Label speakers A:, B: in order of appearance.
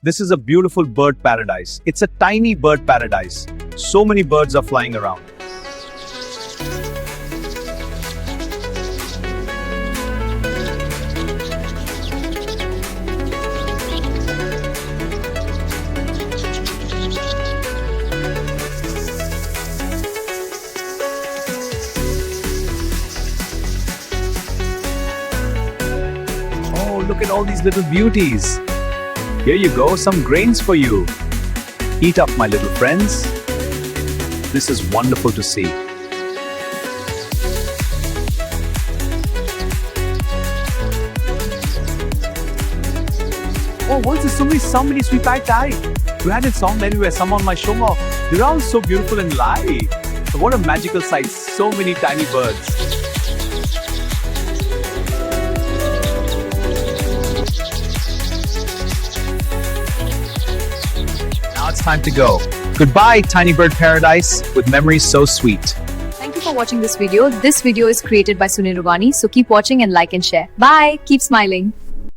A: This is a beautiful bird paradise. It's a tiny bird paradise. So many birds are flying around. Oh, look at all these little beauties. Here you go, some grains for you. Eat up, my little friends. This is wonderful to see. Oh, what's this? So many sweet Thai. You had it song anywhere, some on my show. They're all so beautiful and light. What a magical sight, so many tiny birds. Now it's time to go. Goodbye, tiny bird paradise, with memories so sweet.
B: Thank you for watching this video. This video is created by Sunil Rugani, so keep watching and like and share. Bye. Keep smiling.